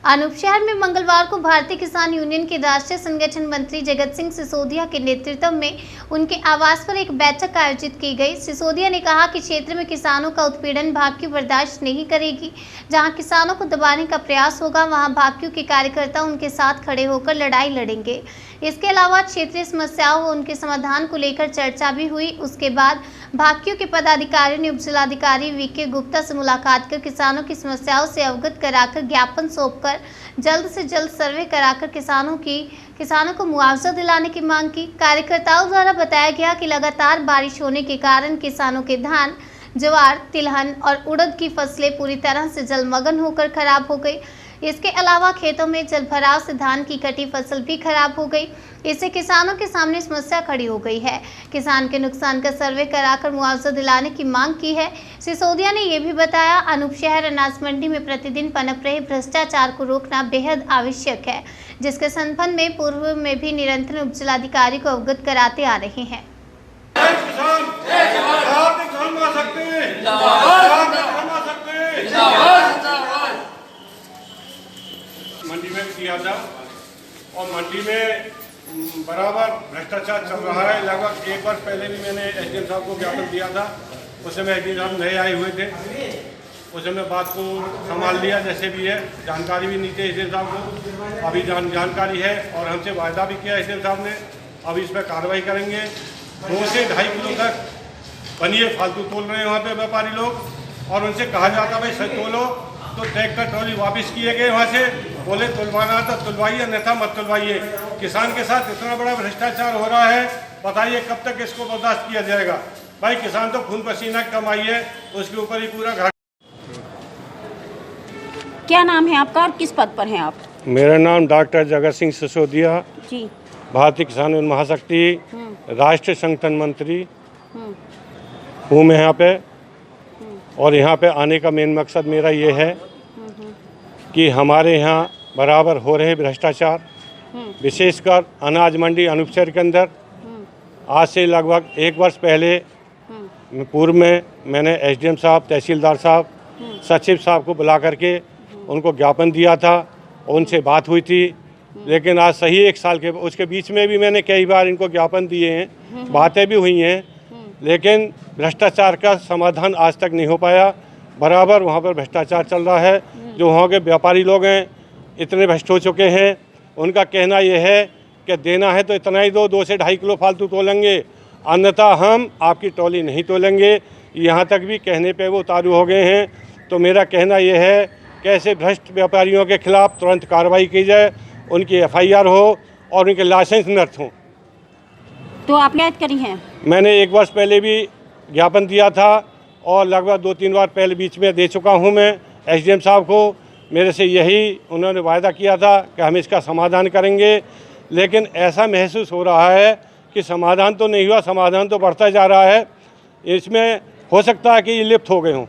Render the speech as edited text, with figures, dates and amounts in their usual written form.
अनूप शहर में मंगलवार को भारतीय किसान यूनियन के राष्ट्रीय संगठन मंत्री जगत सिंह सिसोदिया के नेतृत्व में उनके आवास पर एक बैठक आयोजित की गई। सिसोदिया ने कहा कि क्षेत्र में किसानों का उत्पीड़न भाजपा बर्दाश्त नहीं करेगी। जहां किसानों को दबाने का प्रयास होगा वहां भाजपा के कार्यकर्ता उनके साथ खड़े होकर लड़ाई लड़ेंगे। इसके अलावा क्षेत्रीय समस्याओं व उनके समाधान को लेकर चर्चा भी हुई। उसके बाद भाजपा के पदाधिकारियों ने उप जिलाधिकारी वीके गुप्ता से मुलाकात कर किसानों की समस्याओं से अवगत कराकर ज्ञापन सौंपकर जल्द से जल्द सर्वे कराकर किसानों को मुआवजा दिलाने की मांग की। कार्यकर्ताओं द्वारा बताया गया कि लगातार बारिश होने के कारण किसानों के धान, ज्वार, तिलहन और उड़द की फसलें पूरी तरह से जलमग्न होकर खराब हो गई। इसके अलावा खेतों में जलभराव से धान की कटी फसल भी खराब हो गई। इससे किसानों के सामने समस्या खड़ी हो गई है। किसान के नुकसान का सर्वे कराकर मुआवजा दिलाने की मांग की है। सिसोदिया ने यह भी बताया, अनूप शहर अनाज मंडी में प्रतिदिन पनप रहे भ्रष्टाचार को रोकना बेहद आवश्यक है, जिसके संबंध में पूर्व में भी निरंतर उप जिलाधिकारी को अवगत कराते आ रहे हैं। मंडी में किया था और मंडी में बराबर भ्रष्टाचार चल रहा है। लगभग एक वर्ष पहले भी मैंने एसडीएम साहब को ज्ञापन दिया था। उस समय एसडीएम साहब नए आए हुए थे, उस समय बात को संभाल लिया जैसे भी है। जानकारी भी नहीं थी एसडीएम साहब को, अभी जानकारी है और हमसे वायदा भी किया एसडीएम साहब ने। अभी इस पर कार्रवाई करेंगे। 2 से 2.5 किलो तक पनीर फालतू तोल रहे हैं वहाँ पे व्यापारी लोग और उनसे कहा जाता भाई सही तोलो, तो ट्रैक्टर ट्रॉली वापस किए गए वहाँ से। बोले तुलवाना तो तुलवाइए, अन्यथा मत तुलवाइए। किसान के साथ इतना बड़ा भ्रष्टाचार हो रहा है, बताइए कब तक इसको बर्दाश्त किया जाएगा। भाई किसान तो खून पसीना कमाई है, उसके ऊपर ही पूरा घाट। क्या नाम है आपका और किस पद पर हैं आप? मेरा नाम डॉक्टर जगत सिंह सिसोदिया जी, भारतीय किसान महाशक्ति राष्ट्रीय संगठन मंत्री हूँ मैं यहाँ पे। और यहाँ पे आने का मेन मकसद मेरा ये है कि हमारे यहाँ बराबर हो रहे भ्रष्टाचार, विशेषकर अनाज मंडी अनूप शहर के अंदर आज से लगभग 1 वर्ष पहले पूर्व में मैंने एसडीएम साहब, तहसीलदार साहब, सचिव साहब को बुला करके उनको ज्ञापन दिया था। उनसे बात हुई थी, लेकिन आज सही 1 साल के उसके बीच में भी मैंने कई बार इनको ज्ञापन दिए हैं, बातें भी हुई हैं, लेकिन भ्रष्टाचार का समाधान आज तक नहीं हो पाया। बराबर वहाँ पर भ्रष्टाचार चल रहा है। जो वहाँ के व्यापारी लोग हैं इतने भ्रष्ट हो चुके हैं, उनका कहना यह है कि देना है तो इतना ही दो, 2 से 2.5 किलो फालतू तोलेंगे, अन्यथा हम आपकी ट्रॉली नहीं तोलेंगे। यहाँ तक भी कहने पे वो उतारू हो गए हैं। तो मेरा कहना यह है कि ऐसे भ्रष्ट व्यापारियों के खिलाफ तुरंत कार्रवाई की जाए, उनकी FIR हो और उनके लाइसेंस नष्ट हों। तो आपने याद करी हैं? मैंने 1 वर्ष पहले भी ज्ञापन दिया था और लगभग 2-3 बार पहले बीच में दे चुका हूं मैं एसडीएम साहब को। मेरे से यही उन्होंने वायदा किया था कि हम इसका समाधान करेंगे, लेकिन ऐसा महसूस हो रहा है कि समाधान तो नहीं हुआ, समाधान तो बढ़ता जा रहा है। इसमें हो सकता है कि ये लिप्त हो गए हों।